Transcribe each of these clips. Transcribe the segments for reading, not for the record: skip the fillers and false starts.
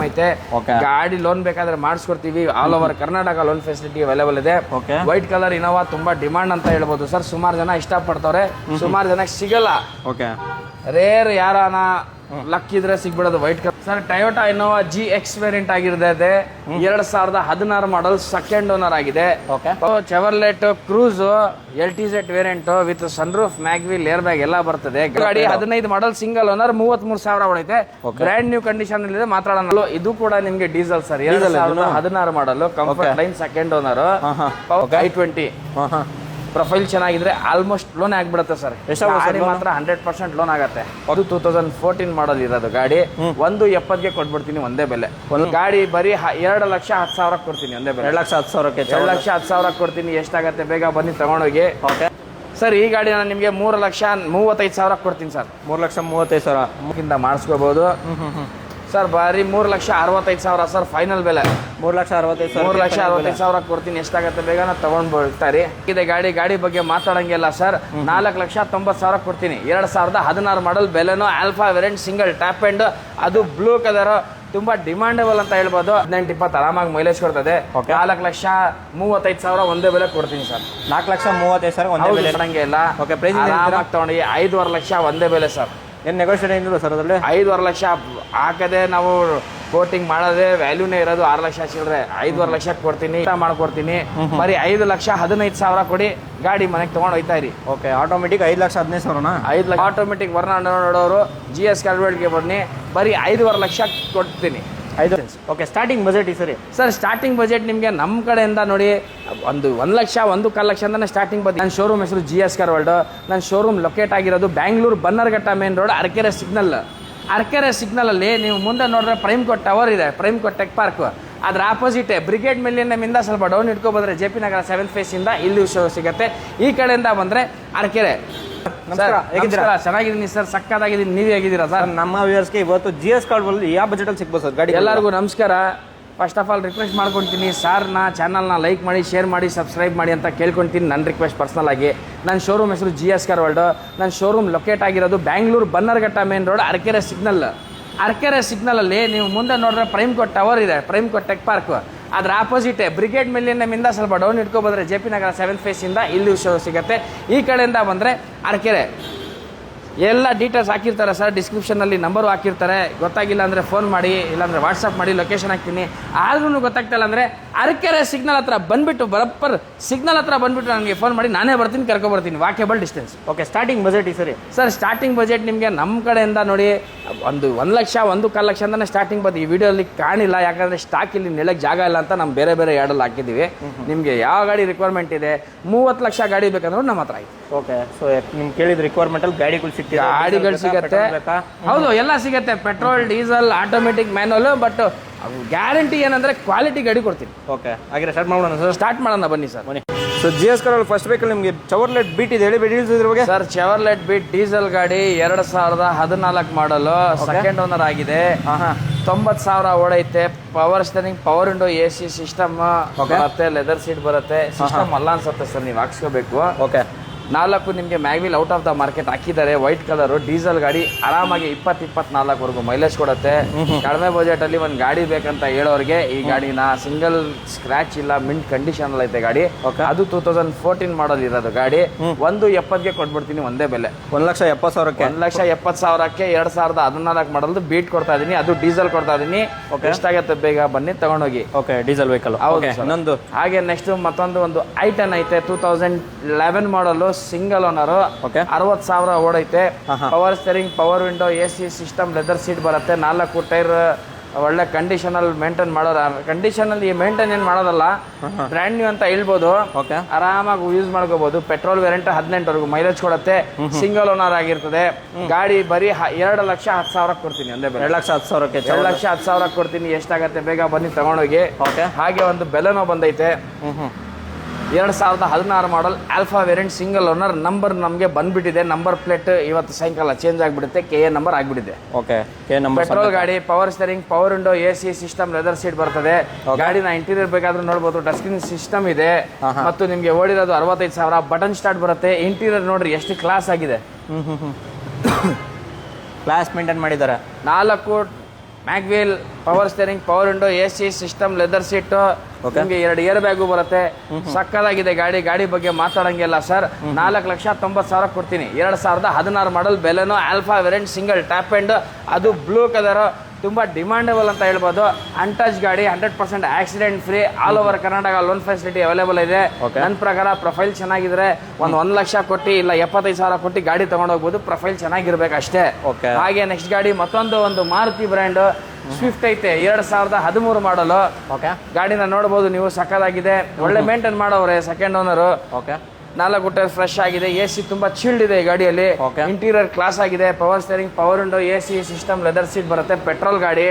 ಐತೆ. ಗಾಡಿ ಲೋನ್ ಬೇಕಾದ್ರೆ ಮಾಡಿಸ್ಕೊಡ್ತೀವಿ. All over Karnataka loan facility available ಇದೆ. ವೈಟ್ ಕಲರ್ ಇನೋವಾ ತುಂಬಾ ಡಿಮಾಂಡ್ ಅಂತ ಹೇಳ್ಬೋದು ಸರ್. ಸುಮಾರು ಜನ ಇಷ್ಟಪಡ್ತವ್ರೆ, ಸುಮಾರು ಜನ ಸಿಗಲ್ಲ. ರೇರ್ ಯಾರಾನ ಲಕ್ ಇದ್ರೆ ಸಿಗ್ಬಿಡೋದು white colour sir. Toyota Innova GX variant ಆಗಿರ್ತದೆ. 2016 ಮಾಡಲ್, ಸೆಕೆಂಡ್ ಓನರ್ ಆಗಿದೆ. Chevrolet Cruze LTZ variant with sunroof, mag wheel, air bag ಎಲ್ಲ ಬರ್ತದೆ. ಗಾಡಿ 15 ಮಾಡಲ್, ಸಿಂಗಲ್ ಓನರ್, 33,000 ಹೊಡೈತೆ. ಬ್ರ್ಯಾಂಡ್ ನ್ಯೂ ಕಂಡೀಷನ್ ಇದೆ. ಮಾತಾಡೋಣ. ಇದು ಕೂಡ ನಿಮ್ಗೆ diesel sir. 2016 model, comfort line, second owner, i20. Profile ಚೆನ್ನಾಗಿದ್ರೆ ಆಲ್ಮೋಸ್ಟ್ ಲೋನ್ ಆಗ್ಬಿಡುತ್ತೆ ಸರ್. ಗಾಡಿ ಮಾತ್ರ 100% ಲೋನ್ ಆಗುತ್ತೆ. ಅದು 2014 ಮಾಡಲ್ ಇರೋದು ಗಾಡಿ. 170ಗೆ ಕೊಟ್ಬಿಡ್ತೀನಿ ಒಂದೇ ಬೆಲೆ. ಒಂದು ಗಾಡಿ ಬರೀ 2,10,000 ಕೊಡ್ತೀನಿ ಒಂದೇ ಬೆಲೆ. 2,10,000 ಕೊಡ್ತೀನಿ. ಎಷ್ಟಾಗತ್ತೆ ಬೇಗ ಬನ್ನಿ ತಗೊಂಡೋಗಿ. ಸರ್ ಈ ಗಾಡಿ ನಾನು ನಿಮಗೆ 3,35,000 ಕೊಡ್ತೀನಿ ಸರ್. 3,35,000 ಮಾಡಿಸ್ಕೋಬಹುದು ಸರ್. ಬಾರಿ 3,65,000 ಸರ್ ಫೈನಲ್ ಬೆಲೆ. 3,65,000 ಕೊಡ್ತೀನಿ. ಎಷ್ಟಾಗತ್ತೆ ಬೇಗ ತಗೊಂಡ್ ಬರ್ತಾರೆ. ಇದೆ ಗಾಡಿ ಬಗ್ಗೆ ಮಾತಾಡಂಗಿಲ್ಲ ಸರ್. 4,90,000 ಕೊಡ್ತೀನಿ. 2016 model, Baleno Alpha variant, single top end, ಅದು ಬ್ಲೂ ಕಲರ್, ತುಂಬಾ ಡಿಮಾಂಡಬಲ್ ಅಂತ ಹೇಳ್ಬೋದು. 18-20 ಆರಾಮಾಗಿ ಮೈಲೇಜ್ ಕೊಡ್ತದೆ. 4,35,000 ಒಂದೇ ಬೆಲೆ ಕೊಡ್ತೀನಿ ಸರ್. 4,35,000 ಒಂದೇ ಬೆಲೆ ಕೊಡಂಗಿಲ್ಲ. ಆರಾಮಾಗಿ ತಗೊಂಡು 5,5 ಲಕ್ಷ ಒಂದೇ ಬೆಲೆ ಸರ್. ಏನು ನೆಗೋಷಿಯೇಟ್ ಏನಿಲ್ಲ ಸರ್ ಅದರಲ್ಲಿ? 5,5 ಲಕ್ಷ ಹಾಕದೆ ನಾವು ಕೋಟಿಂಗ್ ಮಾಡೋದೇ ವ್ಯಾಲ್ಯೂನೇ ಇರೋದು 6 ಲಕ್ಷ ಚಿಲ್ಲರೆ. 5,5 ಲಕ್ಷಕ್ಕೆ ಕೊಡ್ತೀನಿ, ಮಾಡ್ಕೊಡ್ತೀನಿ. ಬರೀ 5,15,000 ಕೊಡಿ, ಗಾಡಿ ಮನೆಗೆ ತಗೊಂಡು ಹೋಯ್ತಾ ಇರಿ. ಆಟೋಮೆಟಿಕ್ 5,15,000. 5 ಲಕ್ಷ ಆಟೋಮೆಟಿಕ್ ವರ್ಣ ನೋಡೋರು GS ಕಾರ್ವೇಡ್ಗೆ ಬನ್ನಿ. ಬರೀ 5,5 ಲಕ್ಷ ಕೊಡ್ತೀನಿ. ಸ್ಟಾರ್ಟಿಂಗ್ ಬಜೆಟ್ ಸರಿ ಸರ್. ಸ್ಟಾರ್ಟಿಂಗ್ ಬಜೆಟ್ ನಿಮಗೆ ನಮ್ಮ ಕಡೆಯಿಂದ ನೋಡಿ 1 ಲಕ್ಷ 1.25 ಲಕ್ಷ ಅಂತಾನೆ ಸ್ಟಾರ್ಟಿಂಗ್ ಬಜೆಟ್. ನನ್ನ ಶೋರೂಮ್ ಹೆಸರು GS ಕಾರ್ ವರ್ಲ್ಡ್. ನನ್ನ ಶೋರೂಮ್ ಲೊಕೇಟ್ ಆಗಿರೋದು Bangalore Bannerghatta main road, Arakere signal. Arakere signal ಅಲ್ಲಿ ನೀವು ಮುಂದೆ ನೋಡಿದ್ರೆ ಪ್ರೈಮ್ ಕೋಟ್ ಟವರ್ ಇದೆ, ಪ್ರೈಮ್ ಕೋಟ್ ಟೆಕ್ ಪಾರ್ಕ್. ಅದ್ರ ಆಪೋಸಿಟ್ ಬ್ರಿಗೇಡ್ ಮಿಲ್ಲಿನಿಂದ ಸ್ವಲ್ಪ ಡೌನ್ ಇಟ್ಕೊ ಬಂದ್ರೆ JP ನಗರ 7th ಫೇಸ್ ಇಂದ ಇಲ್ಲಿ ಸಿಗುತ್ತೆ. ಈ ಕಡೆಯಿಂದ ಬಂದ್ರೆ ಅರಕೆರೆ. ಚೆನ್ನಾಗಿದ್ದೀನಿ ಸರ್, ಸಕ್ಕತ್ತಾಗಿದ್ದೀನಿ. ನೀವೇ ಹೇಗಿದ್ದೀರಾ ಸರ್? ನಮ್ಮ ವ್ಯೂವರ್ಸ್ಗೆ ಇವತ್ತು GS ಕಾರ್ ವರ್ಲ್ಡ್ ಯಾವ ಬಜೆಟ್ ಅಲ್ಲಿ ಸಿಗ್ಬೋದು ಸರ್ ಗಾಡಿ? ಎಲ್ಲರಿಗೂ ನಮಸ್ಕಾರ. ಫಸ್ಟ್ ಆಫ್ ಆಲ್ ರಿಕ್ವೆಸ್ಟ್ ಮಾಡ್ಕೊತೀನಿ ಸರ್, ಚಾನಲ್ನ ಲೈಕ್ ಮಾಡಿ, ಶೇರ್ ಮಾಡಿ, ಸಬ್ಸ್ಕ್ರೈಬ್ ಮಾಡಿ ಅಂತ ಕೇಳ್ಕೊತೀನಿ. ನನ್ನ ರಿಕ್ವೆಸ್ಟ್ ಪರ್ಸನಲ್ ಆಗಿ. ನನ್ನ ಶೋರೂಮ್ ಹೆಸರು GS ಕಾರ್ ವರ್ಲ್ಡ್. ನನ್ನ ಶೋರೂಮ್ ಲೊಕೇಟ್ ಆಗಿರೋದು Bangalore Bannerghatta main road, Arakere signal. Arakere signal ಅಲ್ಲಿ ನೀವು ಮುಂದೆ ನೋಡಿದ್ರೆ ಪ್ರೈಮ್ ಕೋಟ್ ಟವರ್ ಇದೆ, ಪ್ರೈಮ್ ಕೋಟ್ ಟೆಕ್ ಪಾರ್ಕ್. ಅದ್ರ ಆಪೋಸಿಟ್ ಬ್ರಿಗೇಡ್ ಮಿಲ್ಲಿನಿಂದ ಸ್ವಲ್ಪ ಡೌನ್ ಇಟ್ಕೊ ಬಂದ್ರೆ JP ನಗರ 7th ಫೇಸ್ ಇಂದ ಇಲ್ಲಿ ಸಿಗುತ್ತೆ. ಈ ಕಡೆಯಿಂದ ಬಂದ್ರೆ ಅರಕೆರೆ. ಎಲ್ಲ ಡೀಟೇಲ್ಸ್ ಹಾಕಿರ್ತಾರೆ ಸರ್, ಡಿಸ್ಕ್ರಿಪ್ಷನಲ್ಲಿ ನಂಬರು ಹಾಕಿರ್ತಾರೆ. ಗೊತ್ತಾಗಿಲ್ಲ ಅಂದರೆ ಫೋನ್ ಮಾಡಿ, ಇಲ್ಲಾಂದರೆ ವಾಟ್ಸಪ್ ಮಾಡಿ, ಲೊಕೇಶನ್ ಹಾಕ್ತೀನಿ. ಆದ್ರೂ ಗೊತ್ತಾಗ್ತಿಲ್ಲ ಅಂದರೆ ಅರಕೆರೆ ಸಿಗ್ನಲ್ ಹತ್ರ ಬಂದುಬಿಟ್ಟು, ಬರಪ್ಪರ್ ಸಿಗ್ನಲ್ ಹತ್ರ ಬಂದುಬಿಟ್ಟು ನನಗೆ ಫೋನ್ ಮಾಡಿ, ನಾನೇ ಬರ್ತೀನಿ, ಕರ್ಕೊಬರ್ತೀನಿ. Walkable distance. ಸ್ಟಾರ್ಟಿಂಗ್ ಬಜೆಟ್ ಸರಿ ಸರ್. ಸ್ಟಾರ್ಟಿಂಗ್ ಬಜೆಟ್ ನಿಮಗೆ ನಮ್ಮ ಕಡೆಯಿಂದ ನೋಡಿ 1 ಲಕ್ಷ 1.25 ಲಕ್ಷ ಅಂತಾನೆ ಸ್ಟಾರ್ಟಿಂಗ್ ಬರುತ್ತೆ. ಈ ವಿಡಿಯೋಲಿ ಕಾಣಿಲ್ಲ, ಯಾಕಂದರೆ ಸ್ಟಾಕ್ ಇಲ್ಲಿ ನೆಲಕ್ಕೆ ಜಾಗ ಇಲ್ಲ ಅಂತ ನಮ್ಮ ಬೇರೆ ಯಾರ್ಡಲ್ಲಿ ಹಾಕಿದ್ದೀವಿ. ನಿಮಗೆ ಯಾವ ಗಾಡಿ ರಿಕ್ವೈರ್ಮೆಂಟ್ ಇದೆ, 30 ಲಕ್ಷ ಗಾಡಿ ಬೇಕಂದ್ರೆ ನಮ್ಮ ಹತ್ರ ಆಯ್ತು. ಸೊ ನಿಮ್ಗೆ ಕೇಳಿದ ರಿಕ್ವೈರ್ಮೆಂಟ್ ಗಾಡಿಗಳು ಗಾಡಿಗಳು ಸಿಗುತ್ತೆ. ಹೌದು, ಎಲ್ಲ ಸಿಗುತ್ತೆ. Petrol, diesel, automatic, manual. But guarantee ಏನಂದ್ರೆ ಕ್ವಾಲಿಟಿ ಗಾಡಿ ಕೊಡ್ತೀನಿ. ಹಾಗೆ ಸ್ಟಾರ್ಟ್ ಮಾಡೋಣ ಸರ್. ಸ್ಟಾರ್ಟ್ ಮಾಡೋಣ ಬನ್ನಿ sir. So GS car first vehicle ನಿಮಗೆ ಚೆವರ್ಲೆಟ್ ಬೀಟ್ ಇದೆ, ಹೇಳಿ ಡೀಟೇಲ್ಸ್ ಇದ್ರ ಬಗ್ಗೆ. ಸರ್ ಚೆವರ್ಲೆಟ್ ಬೀಟ್ ಡೀಸೆಲ್ ಗಾಡಿ, 2014 ಮಾಡಲು, ಸೆಕೆಂಡ್ ಓನರ್ ಆಗಿದೆ. 90,000 ಓಡೈತೆ. Power steering, power window, AC system ಬರುತ್ತೆ, ಲೆದರ್ ಸೀಟ್ ಬರುತ್ತೆ. ಸಿಸ್ಟಮ್ ಅಲ್ಲ ಅನ್ಸುತ್ತೆ ಸರ್, ನೀವು ಹಾಕ್ಸ್ಕೋಬೇಕು. 4 ನಿಮಗೆ mag wheel out of the market ಹಾಕಿದ್ದಾರೆ. ವೈಟ್ ಕಲರ್ ಡೀಸೆಲ್ ಗಾಡಿ, ಆರಾಮಾಗಿ 20-24 ಮೈಲೇಜ್ ಕೊಡುತ್ತೆ. ಕಡಿಮೆ ಬಜೆಟ್ ಅಲ್ಲಿ ಒಂದು ಗಾಡಿ ಬೇಕಂತ ಹೇಳೋರಿಗೆ ಈ ಗಾಡಿನ, ಸಿಂಗಲ್ ಸ್ಕ್ರಾಚ್ ಇಲ್ಲ, ಮಿಂಟ್ ಕಂಡೀಷನ್ ಐತೆ ಗಾಡಿ. ಅದು 2014 ಮಾಡಲ್ ಇರೋದು ಗಾಡಿ. 170ಗೆ ಕೊಟ್ಬಿಡ್ತೀನಿ ಒಂದೇ ಬೆಲೆ. 1,70,000. 1,70,000ಕ್ಕೆ 2014 ಮಾಡಲ್ದು ಬೀಟ್ ಕೊಡ್ತಾ ಇದೀನಿ. ಅದು ಡೀಸೆಲ್ ಕೊಡ್ತಾ ಇದೀನಿ. ಎಷ್ಟಾಗತ್ತೆ ಬೇಗ ಬನ್ನಿ ತಗೊಂಡೋಗಿ. Diesel vehicle. ಹೌದು. ಹಾಗೆ ನೆಕ್ಸ್ಟ್ ಮತ್ತೊಂದು i10 ಐತೆ, 2011 ಮಾಡಲು, ಸಿಂಗಲ್ ಓನರ್, 60,000 ಓಡೈತೆ. Power steering, power window, AC system, leather seat ಬರುತ್ತೆ. 4 ಟೈರ್ ಒಳ್ಳೆ ಕಂಡೀಷನ್ ಅಲ್ಲಿ ಮೇಂಟೈನ್ ಮಾಡೋದು. ಕಂಡೀಷನ್ ಅಲ್ಲಿ ಮೇಂಟೈನ್ ಏನ್ ಮಾಡೋದಲ್ಲ, ಬ್ರ್ಯಾಂಡ್ ನ್ಯೂ ಅಂತ ಹೇಳ್ಬೋದು. ಆರಾಮಾಗಿ ಯೂಸ್ ಮಾಡ್ಕೋಬಹುದು. ಪೆಟ್ರೋಲ್ ವೇರಿಯಂಟ್ 18ವರೆಗೂ ಮೈಲೇಜ್ ಕೊಡುತ್ತೆ. ಸಿಂಗಲ್ ಓನರ್ ಆಗಿರ್ತದೆ. ಗಾಡಿ ಬರೀ 2,10,000 ಕೊಡ್ತೀನಿ ಒಂದೇ ಬೆಲೆ. 2,10,000. 2,10,000 ಕೊಡ್ತೀನಿ. ಎಷ್ಟಾಗತ್ತೆ ಬೇಗ ಬನ್ನಿ ತಗೊಂಡೋಗಿ. ಹಾಗೆ ಒಂದು ಬೆಲೆನೋ ಬಂದೈತೆ, 2016 model, Alpha variant, single owner. Number ನಮಗೆ ಬಂದ್ಬಿಟ್ಟಿದೆ. ನಂಬರ್ ಪ್ಲೇಟ್ ಇವತ್ತು ಸಾಯಂಕಾಲ ಚೇಂಜ್ ಆಗಿಬಿಡುತ್ತೆ. KA ನಂಬರ್ ಆಗಿಬಿಟ್ಟಿದೆ. ಪೆಟ್ರೋಲ್ ಗಾಡಿ, power steering, power window, AC system, leather seat ಬರ್ತದೆ. ಗಾಡಿನ ಇಂಟೀರಿಯರ್ ಬೇಕಾದ್ರೂ ನೋಡ್ಬೋದು. ಟಚ್ ಸ್ಕ್ರೀನ್ ಸಿಸ್ಟಮ್ ಇದೆ. ಮತ್ತು ನಿಮಗೆ ಓಡಿರೋದು 65,000. ಬಟನ್ ಸ್ಟಾರ್ಟ್ ಬರುತ್ತೆ. ಇಂಟೀರಿಯರ್ ನೋಡ್ರಿ ಎಷ್ಟು ಕ್ಲಾಸ್ ಆಗಿದೆ. ಕ್ಲಾಸ್ ಮೇಂಟೈನ್ ಮಾಡಿದ್ದಾರೆ. 4 mag wheel, power steering, power window, AC system, leather seat, ನಿಮಗೆ 2 ಏರ್ ಬ್ಯಾಗು ಬರುತ್ತೆ. ಸಕ್ಕದಾಗಿದೆ ಗಾಡಿ ಬಗ್ಗೆ ಮಾತಾಡಂಗಿಲ್ಲ ಸರ್. 4,90,000 ಕೊಡ್ತೀನಿ. 2016 model Baleno Alpha variant single top end, ಅದು ಬ್ಲೂ ಕಲರ್, ತುಂಬಾ ಡಿಮಾಂಡಬಲ್ ಅಂತ ಹೇಳ್ಬೋದು. ಅನ್ಟಚ್ ಗಾಡಿ, 100% accident free, all over Karnataka loan facility available ಇದೆ. ನನ್ನ ಪ್ರಕಾರ ಪ್ರೊಫೈಲ್ ಚೆನ್ನಾಗಿದ್ರೆ 1 ಲಕ್ಷ ಕೊಟ್ಟು ಇಲ್ಲ 75,000 ಕೊಟ್ಟು ಗಾಡಿ ತಗೊಂಡು ಹೋಗ್ಬೋದು. ಪ್ರೊಫೈಲ್ ಚೆನ್ನಾಗಿರ್ಬೇಕು ಅಷ್ಟೇ. ಹಾಗೆ ನೆಕ್ಸ್ಟ್ ಗಾಡಿ ಒಂದು ಮಾರುತಿ ಬ್ರ್ಯಾಂಡ್ ಸ್ವಿಫ್ಟ್ ಐತೆ, 2013 ಮಾಡಲು. ಗಾಡಿನ ನೋಡಬಹುದು ನೀವು, ಸಕ್ಕದಾಗಿದೆ, ಒಳ್ಳೆ ಮೇಂಟೈನ್ ಮಾಡೋರೆ ಸೆಕೆಂಡ್ ಓನರ್. 4 ಟೈರ್ ಫ್ರೆಶ್ ಆಗಿದೆ. AC ತುಂಬಾ ಚಿಲ್ಡ್ ಇದೆ ಈ ಗಾಡಿಯಲ್ಲಿ. ಇಂಟೀರಿಯರ್ ಕ್ಲಾಸ್ ಆಗಿದೆ. Power steering, power window, AC system, leather seat ಬರುತ್ತೆ. ಪೆಟ್ರೋಲ್ ಗಾಡಿ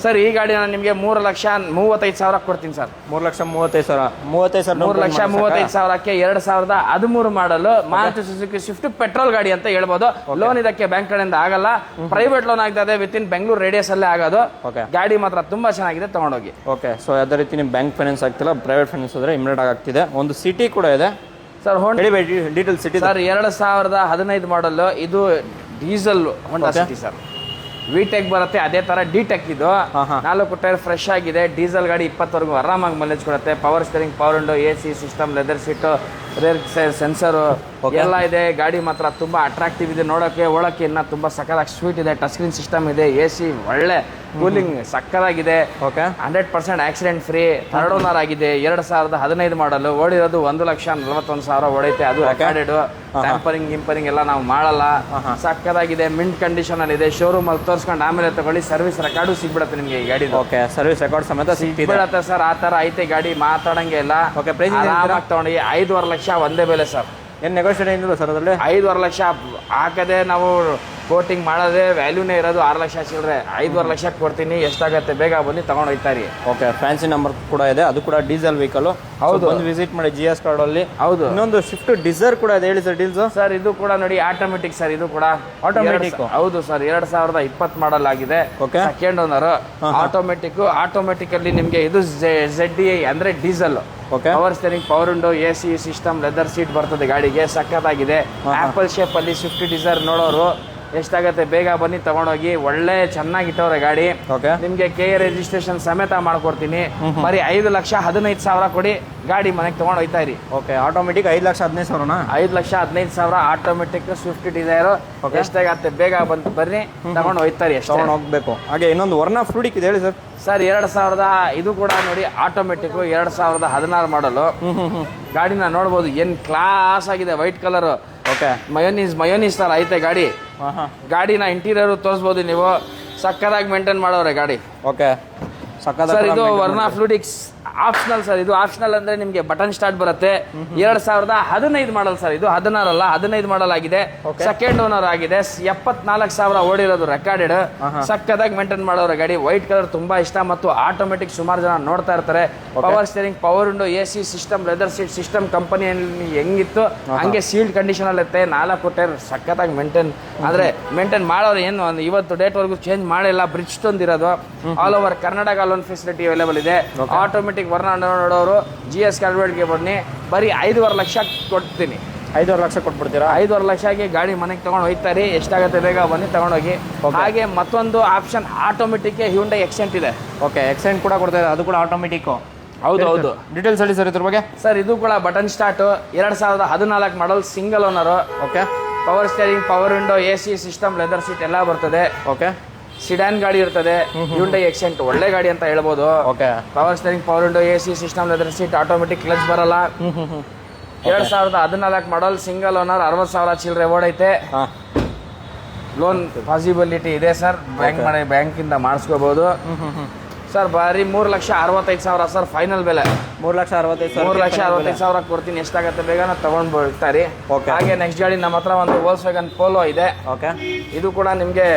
ಸರ್. ಈ ಗಾಡಿ ನಾನು ನಿಮಗೆ 3,35,000 ಕೊಡ್ತೀನಿ ಸರ್. 3,35,000. 3,35,000ಕ್ಕೆ 2013 ಮಾಡಲು ಮಾರುತಿ ಸುಜುಕಿ ಸ್ವಿಫ್ಟ್ ಪೆಟ್ರೋಲ್ ಗಾಡಿ ಅಂತ ಹೇಳ್ಬೋದು. ಲೋನ್ ಇದಕ್ಕೆ ಬ್ಯಾಂಕ್ ಕಡೆಯಿಂದ ಆಗಲ್ಲ, ಪ್ರೈವೇಟ್ ಲೋನ್ ಆಗ್ತದೆ. ವಿತಿನ್ ಬೆಂಗಳೂರು ರೇಡಿಯಸ್ ಅಲ್ಲೇ ಆಗೋದು. ಗಾಡಿ ಮಾತ್ರ ತುಂಬಾ ಚೆನ್ನಾಗಿದೆ, ತಗೊಂಡೋಗಿ. ಓಕೆ, ಸೊ ಯಾವುದೇ ರೀತಿ ನಿಮ್ಗೆ ಬ್ಯಾಂಕ್ ಫೈನಾನ್ಸ್ ಆಗ್ತಿಲ್ಲ, ಪ್ರೈವೇಟ್ ಫೈನಾನ್ಸ್ ಆದ್ರೆ ಇಮಿಡಿಯೇಟ್ ಆಗ್ತಿದೆ. ಒಂದು ಸಿಟಿ ಕೂಡ ಇದೆ ಸರ್. ಡೀಟೇಲ್ ಸಿಟಿ ಸರ್ 2015 ಮಾಡಲು, ಇದು ಡೀಸೆಲ್ ಹೋಂಡಾ ಸಿಟಿ ಸರ್. ವಿಟೆಕ್ ಬರುತ್ತೆ, ಅದೇ ತರ ಡಿಟೆಕ್ ಇದು. 4 ಟೈರ್ ಫ್ರೆಶ್ ಆಗಿದೆ. ಡೀಸೆಲ್ ಗಾಡಿ 20ವರೆಗೂ ಆರಾಮಾಗಿ ಮೈಲೇಜ್ ಕೊಡುತ್ತೆ. Power steering, power window, AC system, leather seat, rear sensor ಎಲ್ಲ ಇದೆ. ಗಾಡಿ ಮಾತ್ರ ತುಂಬಾ ಅಟ್ರಾಕ್ಟಿವ್ ಇದೆ ನೋಡೋಕೆ. ಒಳಕ್ಕೆ ಇನ್ನ ತುಂಬಾ ಸಕ್ಕದಾಗಿ ಸ್ವೀಟ್ ಇದೆ. ಟಚ್ ಸ್ಕ್ರೀನ್ ಸಿಸ್ಟಮ್ ಇದೆ. AC ಒಳ್ಳೆ ಕೂಲಿಂಗ್ ಸಕ್ಕದಾಗಿದೆ. 100% ಆಕ್ಸಿಡೆಂಟ್ ಫ್ರೀ. ಥರ್ಡ್ ಓನರ್ ಆಗಿದೆ. 2015 ಮಾಡಲು. ಓಡಿರೋದು 1,41,000 ಓಡೈತೆ. ಅದು ರೆಕಾರ್ಡೆಡ್. ಟ್ಯಾಂಪರಿಂಗ್ ಗಿಂಪರಿಂಗ್ ಎಲ್ಲ ನಾವು ಮಾಡಲ್ಲ. ಸಕ್ಕದಾಗಿದೆ. ಮಿಂಟ್ ಕಂಡೀಷನ್ ಅಲ್ಲಿ ಇದೆ. ಶೋರೂಮ್ ಅಲ್ಲಿ ತೋರಿಸ್ಕೊಂಡು ಆಮೇಲೆ ತಗೊಳ್ಳಿ. ಸರ್ವಿಸ್ ರೆಕಾರ್ಡು ಸಿಗ್ಬಿಡುತ್ತೆ ನಿಮಗೆ ಈ ಗಾಡಿ. ಸರ್ವಿಸ್ ರೆಕಾರ್ಡ್ ಸಮೇತ ಸಿಗ್ಬಿಡತ್ತೆ ಸರ್. ಆ ತರ ಐತೆ ಗಾಡಿ, ಮಾತಾಡಂಗೆ ಇಲ್ಲ. ಆರಾಮಾಗಿ ತಗೊಂಡು 5,5 ಲಕ್ಷ ಒಂದೇ ಬೆಲೆ ಸರ್. ಏನು ನೆಗೋಷಿಯೇಟ್ ಏನಿಲ್ಲ ಸರ್ ಅದರಲ್ಲಿ? 5,5 ಲಕ್ಷ ಹಾಕದೆ ನಾವು ಕೋಟಿಂಗ್ ಮಾಡೋದೇ ವ್ಯಾಲ್ಯೂನೇ ಇರೋದು 6 ಲಕ್ಷ ಚಿಲ್ಲರೆ. 5,5 ಲಕ್ಷಕ್ಕೆ ಕೊಡ್ತೀನಿ. ಎಷ್ಟಾಗತ್ತೆ ಬೇಗ ಬಂದು ತಗೊಂಡು ಹೋಗ್ತಾರಿ. ಓಕೆ, ಫ್ಯಾನ್ಸಿ ನಂಬರ್ ಕೂಡ ಇದೆ. ಅದು ಕೂಡ ಡೀಸೆಲ್ ವೆಹಿಕಲ್. ಹೌದು, ಬಂದು ವಿಸಿಟ್ ಮಾಡಿ GS ಕಾರ್ಡ್ ಅಲ್ಲಿ. ಹೌದು, ಇನ್ನೊಂದು ಸ್ವಿಫ್ಟ್ ಡಿಸೈರ್ ಕೂಡ ಇದೆ, ಹೇಳಿ ಸರ್ ಡೀಲ್ಸ್. ಸರ್ ಇದು ಕೂಡ ನೋಡಿ ಆಟೋಮೆಟಿಕ್ ಸರ್. ಇದು ಕೂಡ ಆಟೋಮೆಟಿಕ್. ಹೌದು ಸರ್, 2020 ಮಾಡಲ್ ಆಗಿದೆ. Second owner. ಆಟೋಮೆಟಿಕ್ ಅಲ್ಲಿ ನಿಮಗೆ ಇದು ZDI ಅಂದ್ರೆ diesel. Power steering, power window, AC system, leather seat ಬರ್ತದೆ ಗಾಡಿಗೆ. ಸಕ್ಕತ್ತಾಗಿದೆ. ಆಪಲ್ ಶೇಪ್ ಅಲ್ಲಿ ಸ್ವಿಫ್ಟ್ ಡಿಸೈರ್ ನೋಡೋರು ಎಷ್ಟಾಗತ್ತೆ ಬೇಗ ಬನ್ನಿ ತಗೊಂಡೋಗಿ. ಒಳ್ಳೆ ಚೆನ್ನಾಗಿಟ್ಟವ್ರೆ ಗಾಡಿ. ನಿಮ್ಗೆ KA ರಿಜಿಸ್ಟ್ರೇಷನ್ ಸಮೇತ ಮಾಡ್ಕೊಡ್ತೀನಿ. ಬರೀ 5,15,000 ಕೊಡಿ, ಗಾಡಿ ಮನೆಗೆ ತಗೊಂಡು ಹೋಗ್ತಾ ಇರಿ. Okay, automatic 5,15,000. 5,15,000 automatic Swift Dzire. ಎಷ್ಟಾಗತ್ತೆ ಬೇಗ ಬಂದು ಬರ್ರಿ, ತಗೊಂಡು ಹೋಗ್ತಾರಿ. ತಗೊಂಡು ಹೋಗ್ಬೇಕು. ಹಾಗೆ ಇನ್ನೊಂದು ವರ್ನಾ ಫ್ಲೂಡಿಕ್ ಇದೆ, ಹೇಳಿ ಸರ್. ಸರ್ 2000 ಇದು ಕೂಡ ನೋಡಿ ಆಟೋಮೆಟಿಕ್. 2016 ಮಾಡಲು. ಗಾಡಿನ ನೋಡ್ಬೋದು, ಏನ್ ಕ್ಲಾಸ್ ಆಗಿದೆ. White colour. ಮಯೋನೀಸ್ ತರ ಐತೆ ಗಾಡಿ. ಗಾಡಿನ ಇಂಟೀರಿಯರ್ ತೋರಿಸಬಹುದು ನೀವು. ಸಕ್ಕದಾಗಿ ಮೇಂಟೈನ್ ಮಾಡೋರೆ ಗಾಡಿ. ಸರ್ ಇದು ವರ್ನಾ ಫ್ಲೂಡಿಕ್ಸ್ ಆಪ್ಷನಲ್ ಸರ್. ಇದು ಆಪ್ಷನಲ್ ಅಂದ್ರೆ ನಿಮ್ಗೆ ಬಟನ್ ಸ್ಟಾರ್ಟ್ ಬರುತ್ತೆ. 2015 ಮಾಡಲ್ ಸರ್. ಇದು 16 ಅಲ್ಲ, 15 ಮಾಡಲ್ ಆಗಿದೆ. ಸೆಕೆಂಡ್ ಓನರ್ ಆಗಿದೆ. 74,000 ಓಡಿರೋದು ರೆಕಾರ್ಡೆಡ್. ಸಕ್ಕದಾಗಿ ಮೇಂಟೈನ್ ಮಾಡೋರ ಗಾಡಿ. ವೈಟ್ ಕಲರ್ ತುಂಬಾ ಇಷ್ಟ. ಮತ್ತು ಆಟೋಮೆಟಿಕ್ ಸುಮಾರು ಜನ ನೋಡ್ತಾ ಇರ್ತಾರೆ. Power steering, power window, AC system, leather seat system ಕಂಪನಿಯಲ್ಲಿ ಹೆಂಗಿತ್ತು ಹಂಗೆ ಸೀಲ್ಡ್ ಕಂಡೀಷನ್ ಅಲ್ಲಿ ಇರುತ್ತೆ. 4 ಟೈರ್ ಸಕ್ಕತ್ತಾಗಿ ಮೇಂಟೈನ್ ಮಾಡೋರು. ಏನು ಇವತ್ತು ಡೇಟ್ ವರೆಗೂ ಚೇಂಜ್ ಮಾಡಿಲ್ಲ. ಬ್ರಿಡ್ಜ್ ಸ್ಟೋನ್ ಇರೋದು. All over Karnataka loan facility available ಇದೆ. ಆಟೋಮೆಟಿಕ್ ವರ್ಣ ನೋಡೋರು GS ಕಾರ್ಡ್ಗೆ ಬನ್ನಿ. ಬರೀ 5,5 ಲಕ್ಷ ಕೊಡ್ತೀನಿ. 5,5 ಲಕ್ಷ ಕೊಟ್ಬಿಡ್ತೀರಾ? 5,5 ಲಕ್ಷಕ್ಕೆ ಗಾಡಿ ಮನೆಗೆ ತಗೊಂಡು ಹೋಗ್ತಾರೆ. ಎಷ್ಟಾಗುತ್ತೆ ಬೇಗ ಬನ್ನಿ ತಗೊಂಡೋಗಿ. ಹಾಗೆ ಮತ್ತೊಂದು ಆಪ್ಷನ್ ಆಟೋಮೆಟಿಕ್ ಹ್ಯುಂಡೈ ಎಕ್ಸೆಂಟ್ ಇದೆ. ಎಕ್ಸೆಂಟ್ ಕೂಡ ಕೊಡ್ತಾ ಇದೆ. ಅದು ಕೂಡ ಆಟೋಮೆಟಿಕ್. ಹೌದು. ಡೀಟೇಲ್ಸ್ ಹೇಳಿ ಸರ್ ಇದ್ರ ಬಗ್ಗೆ. ಸರ್ ಇದು ಕೂಡ button start. 2014 model, single owner. Power steering, power window, AC system, leather seat ಎಲ್ಲ ಬರ್ತದೆ. ಸಿಡಾನ್ ಗಾಡಿ ಇರ್ತದೆ. ಹ್ಯುಂಡೈ ಎಕ್ಸೆಂಟ್ ಒಳ್ಳೆ ಗಾಡಿ ಅಂತ ಹೇಳ್ಬೋದು. Power steering, power window, AC system, leather seat, automatic clutch ಬರಲ್ಲ. 2014 ಮಾಡಲ್, ಸಿಂಗಲ್ ಓನರ್, 60,000 ಚಿಲ್ಲರೆ ಓಡೈತೆ. ಲೋನ್ ಪಾಸಿಬಿಲಿಟಿ ಇದೆ ಸರ್. ಬ್ಯಾಂಕಿಂದ ಮಾಡಿಸ್ಕೋಬಹುದು ಸರ್. ಬಾರಿ 3,65,000 ಸರ್ ಫೈನಲ್ ಬೆಲೆ. 3,65,000 ಕೊಡ್ತೀನಿ. ಎಷ್ಟಾಗತ್ತೆ ಬೇಗ ತಗೊಂಡ್ ಬರ್ತಾರೆ. ಹಾಗೆ ನೆಕ್ಸ್ಟ್ ಗಾಡಿ ನಮ್ಮ ಹತ್ರ ಒಂದು ವೋಲ್ಸ್ವ್ಯಾಗನ್ ಪೋಲೋ ಇದೆ. ಇದು ಕೂಡ ನಿಮ್ಗೆ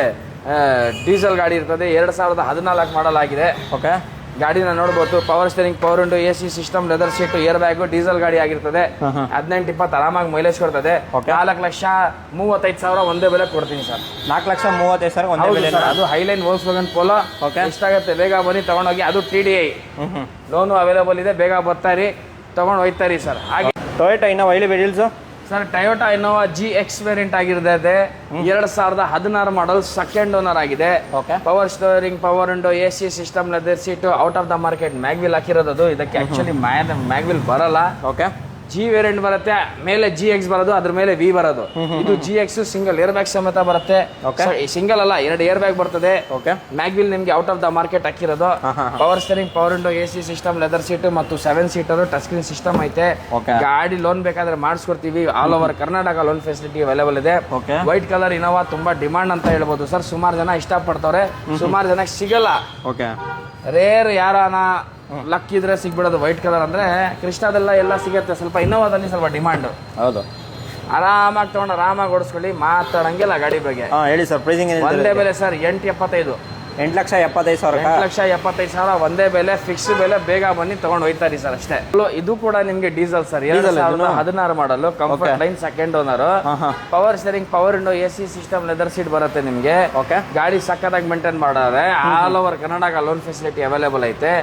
ಡೀಸೆಲ್ ಗಾಡಿ ಇರ್ತದೆ. 2014 ಮಾಡಲ್ ಆಗಿದೆ. ಗಾಡಿನ ನೋಡ್ಬೋದು. Power steering, power window, AC system, leather seat, air bag, diesel ಗಾಡಿ ಆಗಿರ್ತದೆ. 18-20 ಆರಾಮಾಗಿ ಮೈಲೇಜ್ ಕೊಡ್ತದೆ. 4,35,000 ಒಂದೇ ಬೆಲೆ ಕೊಡ್ತೀನಿ ಸರ್. 4,35,000 ಒಂದೇ ಬೆಲೆ. ಅದು ಹೈಲೈನ್ ವೋಲ್ಸ್ವ್ಯಾಗನ್ ಪೋಲೋ. ಎಷ್ಟಾಗತ್ತೆ ಬೇಗ ಬನ್ನಿ ತಗೊಂಡೋಗಿ. ಅದು TDI ಲೋನು ಅವೈಲೇಬಲ್ ಇದೆ. ಬೇಗ ಬರ್ತಾರಿ, ತಗೊಂಡು ಹೋಗ್ತಾರಿ ಸರ್. ಹಾಗೆ ಟೊಯೋಟಾ ಇನ್ನೋವಾ, ಹೇಳಿ deals. Sir Toyota Innova GX variant ಆಗಿರುತ್ತೆ 2016 ಮಾಡಲ್ ಸೆಕೆಂಡ್ ಓನರ್ ಆಗಿದೆ. Power storing, power window, AC system, leather seat, out of the market mag wheel ಹಾಕಿರೋದು. ಇದಕ್ಕೆ ಆಕ್ಚುಲಿ ಮ್ಯಾಗ್ವಿಲ್ ಬರಲ್ಲ. G ವೇರಿಯಂಟ್ ಬರುತ್ತೆ, ಮೇಲೆ GX ಬರೋದು, ಅದ್ರ ಮೇಲೆ V ಬರೋದು. ಇದು GX ಸಿಂಗಲ್ ಏರ್ ಬ್ಯಾಗ್ ಸಮೇತ ಬರುತ್ತೆ. ಸಿಂಗಲ್ ಅಲ್ಲ, 2 ಏರ್ ಬ್ಯಾಗ್ ಬರ್ತದೆ. ಮ್ಯಾಗ್ವಿಲ್ ನಿಮ್ಗೆ ಔಟ್ ಆಫ್ ದ ಮಾರ್ಕೆಟ್ ಹಾಕಿರೋದು. Power steering, power window, AC system, leather seat ಮತ್ತು 7 ಸೀಟರ್ ಟಚ್ ಸ್ಕ್ರೀನ್ ಸಿಸ್ಟಮ್ ಐತೆ. ಗಾಡಿ ಲೋನ್ ಬೇಕಾದ್ರೆ ಮಾಡಿಸ್ಕೊಡ್ತೀವಿ. All over Karnataka loan facility available ಇದೆ. ವೈಟ್ ಕಲರ್ ಇನೋವಾ ತುಂಬಾ ಡಿಮಾಂಡ್ ಅಂತ ಹೇಳ್ಬೋದು ಸರ್. ಸುಮಾರು ಜನ ಇಷ್ಟಪಡ್ತವ್ರೆ, ಸುಮಾರು ಜನ ಸಿಗಲ್ಲ. ರೇರ್ ಯಾರಾನ ಲಕ್ ಇದ್ರೆ ಸಿಗ್ಬಿಡೋದು. ವೈಟ್ ಕಲರ್ ಅಂದ್ರೆ ಕೃಷ್ಣದೆಲ್ಲ ಎಲ್ಲ ಸಿಗುತ್ತೆ. ಸ್ವಲ್ಪ ಇನ್ನೋವಾದಲ್ಲಿ ಸ್ವಲ್ಪ ಡಿಮಾಂಡ್. ಹೌದು, ಆರಾಮಾಗಿ ತಗೊಂಡು ಆರಾಮಾಗಿ ಓಡಿಸ್ಕೊಳ್ಳಿ, ಮಾತಾಡಂಗಿಲ್ಲ ಗಾಡಿ ಬಗ್ಗೆ. ಹೇಳಿ ಸರ್, ಪ್ರೈಸಿಂಗ್ ಒಂದೇ ಬೆಲೆ ಸರ್ 875. 8,75,000. 8,75,000 ಒಂದೇ ಬೆಲೆ, ಫಿಕ್ಸ್ ಬೆಲೆ. ಬೇಗ ಬನ್ನಿ ತಗೊಂಡು ಹೋಯ್ತಾರಿ ಸರ್ ಅಷ್ಟೇ. ಇದು ಕೂಡ ನಿಮ್ಗೆ diesel sir, 2016 model, comfort line second owner. Power steering, power window, AC system, leather seat ಬರುತ್ತೆ ನಿಮ್ಗೆ. ಗಾಡಿ ಸಕ್ಕತ್ತಾಗಿ ಮೇಂಟೈನ್ ಮಾಡಾರೆ. All over Karnataka loan facility available ಐತೆ.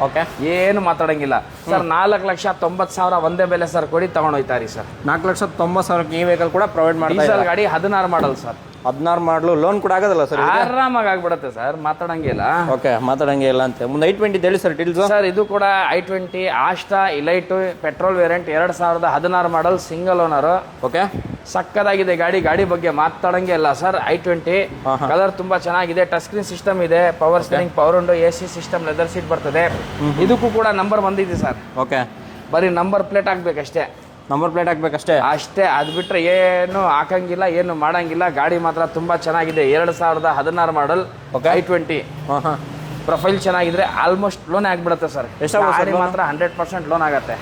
ಏನು ಮಾತಾಡಂಗಿಲ್ಲ ಸರ್. 4,90,000 ಒಂದೇ ಬೆಲೆ ಸರ್, ಕೊಡಿ ತಗೊಂಡು ಹೋಯ್ತಾರಿ ಸರ್. 4,90,000 ಈ ವೆಹಿಕಲ್ ಕೂಡ ಪ್ರೊವೈಡ್ ಮಾಡಿ. ಡೀಸೆಲ್ ಗಾಡಿ 16 ಮಾಡಲ್ ಸರ್. 16 ಮಾಡಲು, ಲೋನ್ ಕೂಡ ಆಗೋದಲ್ಲ ಸರ್? ಆರಾಮಾಗಿ ಆಗ್ಬಿಡುತ್ತೆ ಸರ್, ಮಾತಾಡಂಗಿಲ್ಲ. ಮಾತಾಡಂಗೆ ಇಲ್ಲ ಅಂತ. ಮುಂದೆ i20 ಹೇಳಿ ಸರ್ ಡೀಟೇಲ್ಸ್. ಸರ್ ಇದು ಕೂಡ i20 Asta Elite petrol variant 2016 model single owner. ಸಕ್ಕದಾಗಿದೆ ಗಾಡಿ. ಗಾಡಿ ಬಗ್ಗೆ ಮಾತಾಡಂಗೆ ಇಲ್ಲ ಸರ್. i20 ಕಲರ್ ತುಂಬಾ ಚೆನ್ನಾಗಿದೆ. ಟಚ್ ಸ್ಕ್ರೀನ್ ಸಿಸ್ಟಮ್ ಇದೆ, power steering, power window, AC system, leather seat ಬರ್ತದೆ. ಇದಕ್ಕೂ ಕೂಡ ನಂಬರ್ ಬಂದಿದೆ ಸರ್. ಬರೀ ನಂಬರ್ ಪ್ಲೇಟ್ ಹಾಕ್ಬೇಕಷ್ಟೇ. ನಂಬರ್ ಪ್ಲೇಟ್ ಹಾಕ್ಬೇಕಷ್ಟೇ ಅಷ್ಟೇ. ಅದು ಬಿಟ್ರೆ ಏನು ಹಾಕಂಗಿಲ್ಲ, ಏನು ಮಾಡಂಗಿಲ್ಲ. ಗಾಡಿ ಮಾತ್ರ ತುಂಬಾ ಚೆನ್ನಾಗಿದೆ. 2016 ಮಾಡಲ್ i20. ಪ್ರೊಫೈಲ್ ಚೆನ್ನಾಗಿದ್ರೆ ಆಲ್ಮೋಸ್ಟ್ ಲೋನ್ ಆಗ್ಬಿಡುತ್ತೆ ಸರ್. ಗಾಡಿ ಮಾತ್ರ 100% ಲೋನ್ ಆಗುತ್ತೆ.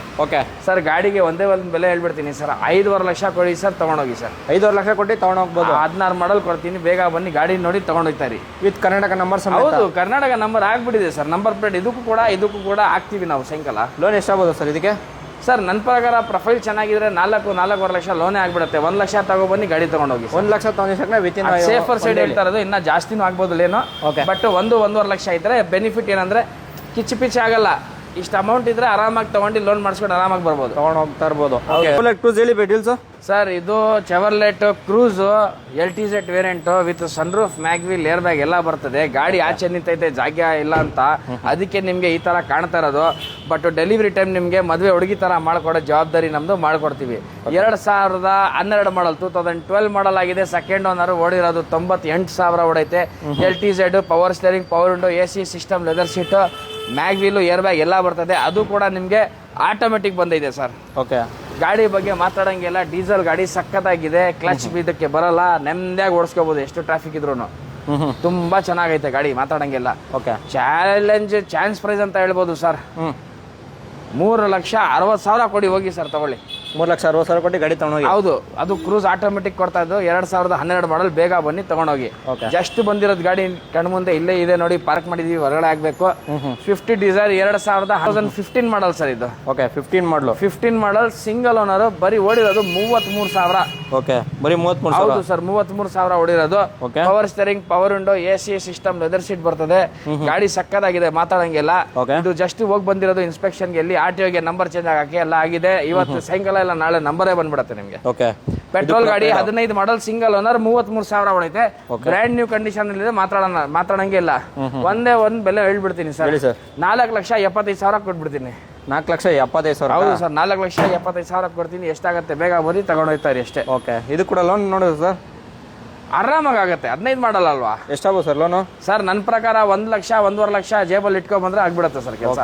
ಸರ್ ಗಾಡಿಗೆ ಒಂದೇ ಒಂದು ಬೆಲೆ ಹೇಳ್ಬಿಡ್ತೀನಿ ಸರ್, 5.5 ಲಕ್ಷ ಕೊಡಿ ಸರ್, ತಗೊಂಡೋಗಿ ಸರ್. 5.5 ಲಕ್ಷ ಕೊಟ್ಟು ತಗೊಂಡೋಗ್ಬೋದು. 16 ಮಾಡಲ್ ಕೊಡ್ತೀನಿ, ಬೇಗ ಬನ್ನಿ ಗಾಡಿ ನೋಡಿ ತಗೊಂಡೋಗ್ತಾರಿ. With Karnataka number. ಹೌದು, ಕರ್ನಾಟಕ ನಂಬರ್ ಆಗ್ಬಿಟ್ಟಿದೆ ಸರ್. ನಂಬರ್ ಪ್ಲೇಟ್ ಇದಕ್ಕೂ ಕೂಡ ಹಾಕ್ತೀವಿ ನಾವು ಸಾಯಂಕಾಲ. ಲೋನ್ ಎಷ್ಟಾಗ್ಬೋದು ಸರ್ ಇದಕ್ಕೆ? ಸರ್ ನನ್ನ ಪ್ರಕಾರ ಪ್ರೊಫೈಲ್ ಚೆನ್ನಾಗಿದ್ರೆ 4.5 ಲಕ್ಷ ಲೋನೇ ಆಗ್ಬಿಡುತ್ತೆ. 1 ಲಕ್ಷ ತಗೊಬನ್ನಿ ಗಾಡಿ ತಗೊಂಡೋಗಿ. 1 ಲಕ್ಷ ತಗೊಂಡಿದ್ದಕ್ಕೆ ಸೇಫರ್ ಸೈಡ್ ಹೇಳ್ತಾ ಇರೋದು. ಇನ್ನ ಜಾಸ್ತಿನೂ ಆಗ್ಬೋದು ಏನೋ, ಬಟ್ 1-1.5 ಲಕ್ಷ ಇದ್ರೆ ಬೆನಿಫಿಟ್ ಏನಂದ್ರೆ ಕಿಚ್ಚು ಪಿಚ್ಚು ಆಗಲ್ಲ. ಇಷ್ಟು ಅಮೌಂಟ್ ಇದ್ರೆ ಆರಾಮಾಗಿ ತಗೊಂಡು ಲೋನ್ ಮಾಡಿಸ್ಕೊಂಡು ಆರಾಮಾಗಿ ಬರ್ಬೋದು, ತಗೊಂಡು ಹೋಗ್ತಾ ಇರ್ಬೋದು. ಸರ್ ಇದು Chevrolet Cruze LTZ variant with sunroof, mag wheel, air bag ಎಲ್ಲ ಬರ್ತದೆ. ಗಾಡಿ ಆಚೆ ನಿಂತೈತೆ, ಜಾಗ ಇಲ್ಲ ಅಂತ, ಅದಕ್ಕೆ ನಿಮ್ಗೆ ಈ ತರ ಕಾಣ್ತಾ ಇರೋದು. ಬಟ್ ಡೆಲಿವರಿ ಟೈಮ್ ನಿಮ್ಗೆ ಮದುವೆ ಹುಡುಗಿ ತರ ಮಾಡ್ಕೊಡೋ ಜವಾಬ್ದಾರಿ ನಮ್ದು, ಮಾಡ್ಕೊಡ್ತೀವಿ. 2012 ಮಾಡಲ್, 2012 ಮಾಡಲ್ ಆಗಿದೆ. ಸೆಕೆಂಡ್ ಓನರ್, ಓಡಿರೋದು 98,000 ಓಡೈತೆ. LTZ, power steering, power window, AC system, leather seat, mag wheel, air bag ಎಲ್ಲ ಬರ್ತದೆ. ಅದು ಕೂಡ ನಿಮ್ಗೆ ಆಟೋಮೆಟಿಕ್ ಬಂದಿದೆ ಸರ್. ಗಾಡಿ ಬಗ್ಗೆ ಮಾತಾಡಂಗಿಲ್ಲ. ಡೀಸೆಲ್ ಗಾಡಿ ಸಖತ್ತಾಗಿದೆ. ಕ್ಲಚ್ ಇದಕ್ಕೆ ಬರಲ್ಲ, ನೆಮ್ಮದಿಯಾಗಿ ಓಡಿಸ್ಕೋಬಹುದು ಎಷ್ಟು ಟ್ರಾಫಿಕ್ ಇದ್ರು. ತುಂಬಾ ಚೆನ್ನಾಗೈತೆ ಗಾಡಿ, ಮಾತಾಡಂಗಿಲ್ಲ. ಚಾನ್ಸ್ ಪ್ರೈಸ್ ಅಂತ ಹೇಳ್ಬೋದು ಸರ್. 3,60,000 ಕೊಡಿ, ಹೋಗಿ ಸರ್ ತಗೊಳ್ಳಿ. 3,60,000 ಕೊಟ್ಟು ಗಾಡಿ ತಗೊಂಡೋಗಿ. ಹೌದು, ಅದು ಕ್ರೂಸ್ ಆಟೋಮೆಟಿಕ್ ಕೊಡ್ತಾ ಇದ್ದು. 2012 ಮಾಡಲ್, ಬೇಗ ಬನ್ನಿ ತಗೊಂಡೋಗಿ. ಜಸ್ಟ್ ಬಂದಿರೋದು ಗಾಡಿ ಕಣ್ಮುಂದೆ ಇಲ್ಲೇ ಇದೆ ನೋಡಿ, ಪಾರ್ಕ್ ಮಾಡಿದೀವಿ, ಹೊರಗಡೆ ಆಗ್ಬೇಕು. 50 ಡೀಸೆಲ್ 2015 ಮಾಡಲ್ ಸರ್ ಇದು. 15 ಮಾಡಲ್ ಸಿಂಗಲ್ ಓನರ್. ಬರೀ ಓಡಿರೋದು 33,000. ಬರೀ 33,000. ಹೌದು ಸರ್, 33,000 ಓಡಿರೋದು. Power steering, power window, AC system, leather seat ಬರ್ತದೆ. ಗಾಡಿ ಸಕ್ಕದಾಗಿದೆ, ಮಾತಾಡಂಗಿಲ್ಲ. ಇದು ಜಸ್ಟ್ ಹೋಗಿ ಬಂದಿರೋದು ಇನ್ಸ್ಪೆಕ್ಷನ್ಗೆ. ಎಲ್ಲಿ RTOಗೆ ನಂಬರ್ ಚೇಂಜ್ ಆಗಕ್ಕೆ ಎಲ್ಲ ಆಗಿದೆ. ಇವತ್ತು ಸಾಯಂಕಾಲ ಇಲ್ಲ ನಾಳೆ ನಂಬರೇ ಬಂದ್ಬಿಡುತ್ತೆ ನಿಮ್ಗೆ. ಪೆಟ್ರೋಲ್ ಗಾಡಿ 15 ಮಾಡಲ್ ಸಿಂಗಲ್ ಓನರ್, 33,000 ಹೊಡೈತೆ. ಬ್ರ್ಯಾಂಡ್ ನ್ಯೂ ಕಂಡೀಷನ್ ಇದೆ. ಮಾತಾಡಂಗೆ ಇಲ್ಲ. ಒಂದೇ ಒಂದು ಬೆಲೆ ಹೇಳ್ಬಿಡ್ತೀನಿ ಸರ್. 4,75,000 ಕೊಟ್ಬಿಡ್ತೀನಿ. 4,75,000. ಹೌದು ಸರ್, 4,75,000 ಕೊಡ್ತೀನಿ. ಎಷ್ಟಾಗತ್ತೆ ಬೇಗ ಬರೀ ತಗೊಂಡೋಗ್ತಾರೆ ಅಷ್ಟೇ. ಇದು ಕೂಡ ಲೋನ್ ನೋಡೋದು ಸರ್ ಆರಾಮಾಗಿ ಆಗುತ್ತೆ. 15 ಮಾಡಲ್ ಅಲ್ವಾ? ಎಷ್ಟಾಗ್ಬೋದು ಸರ್ ಲೋನು? ಸರ್ ನನ್ನ ಪ್ರಕಾರ 1 ಲಕ್ಷ 1.5 ಲಕ್ಷ ಜೇಬಲ್ಲಿ ಇಟ್ಕೊಂಡ್ ಬಂದ್ರೆ ಆಗ್ಬಿಡುತ್ತೆ ಸರ್ ಕೆಲಸ.